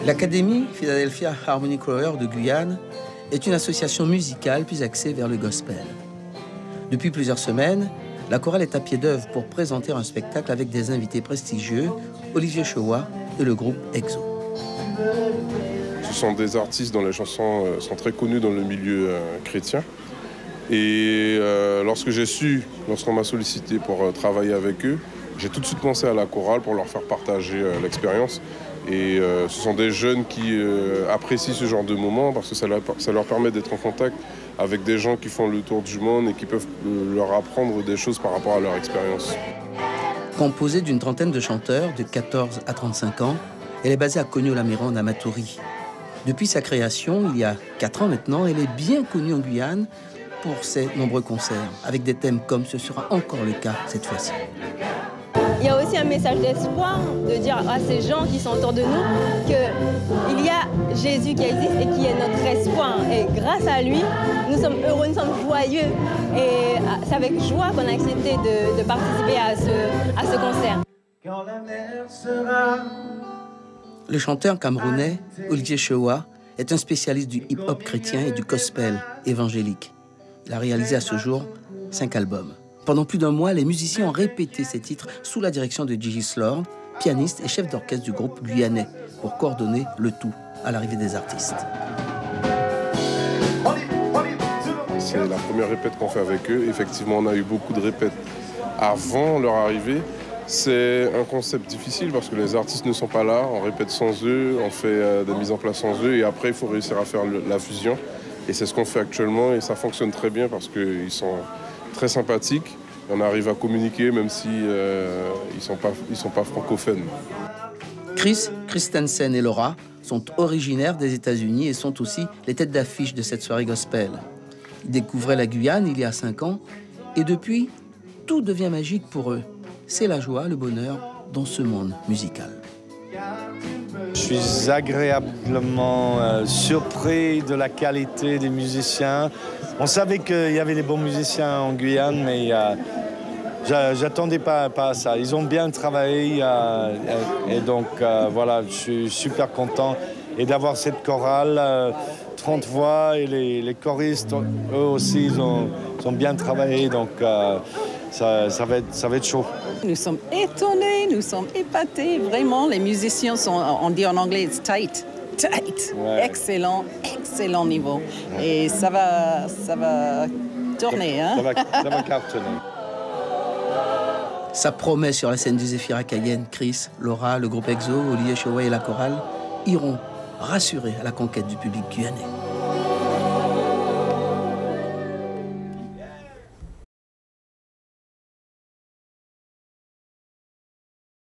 L'Académie Philadelphia Harmony Choir de Guyane est une association musicale plus axée vers le gospel. Depuis plusieurs semaines, la chorale est à pied d'œuvre pour présenter un spectacle avec des invités prestigieux, Olivier Chewa et le groupe EXO. Ce sont des artistes dont les chansons sont très connues dans le milieu chrétien. Et lorsqu'on m'a sollicité pour travailler avec eux, j'ai tout de suite pensé à la chorale pour leur faire partager l'expérience. Et ce sont des jeunes qui apprécient ce genre de moment parce que ça leur permet d'être en contact avec des gens qui font le tour du monde et qui peuvent leur apprendre des choses par rapport à leur expérience. Composée d'une trentaine de chanteurs de 14 à 35 ans, elle est basée à Cogno-la-Mairan en Amatouri. Depuis sa création, il y a 4 ans maintenant, elle est bien connue en Guyane pour ses nombreux concerts, avec des thèmes comme ce sera encore le cas cette fois-ci. Il y a aussi un message d'espoir, de dire à ces gens qui sont autour de nous qu'il y a Jésus qui existe et qui est notre espoir. Et grâce à lui, nous sommes heureux, nous sommes joyeux. Et c'est avec joie qu'on a accepté de participer à ce concert. Quand la mer sera... Le chanteur camerounais Olivier Chewa est un spécialiste du hip-hop chrétien et du gospel évangélique. Il a réalisé à ce jour 5 albums. Pendant plus d'un mois, les musiciens ont répété ces titres sous la direction de Gigi Slor, pianiste et chef d'orchestre du groupe guyanais, pour coordonner le tout à l'arrivée des artistes. C'est la première répète qu'on fait avec eux. Effectivement, on a eu beaucoup de répètes avant leur arrivée. C'est un concept difficile parce que les artistes ne sont pas là, on répète sans eux, on fait des mises en place sans eux et après il faut réussir à faire la fusion. Et c'est ce qu'on fait actuellement et ça fonctionne très bien parce qu'ils sont très sympathiques. On arrive à communiquer même si ils sont pas francophones. Chris Christensen et Laura sont originaires des États-Unis et sont aussi les têtes d'affiche de cette soirée gospel. Ils découvraient la Guyane il y a 5 ans et depuis, tout devient magique pour eux. C'est la joie, le bonheur dans ce monde musical. Je suis agréablement surpris de la qualité des musiciens. On savait qu'il y avait des bons musiciens en Guyane, mais j'attendais pas à ça. Ils ont bien travaillé et donc voilà, je suis super content. Et d'avoir cette chorale, 30 voix et les choristes, eux aussi, ils ont bien travaillé, donc ça va être chaud. Nous sommes étonnés, nous sommes épatés. Vraiment, les musiciens sont, on dit en anglais, it's tight. Ouais. Excellent niveau. Ouais. Et ça va tourner. Hein? Ça va cartonner. Ça promet sur la scène du Zéphyr à Cayenne. Chris, Laura, le groupe EXO, Olivier Chewa et la chorale iront rassurer à la conquête du public guyanais.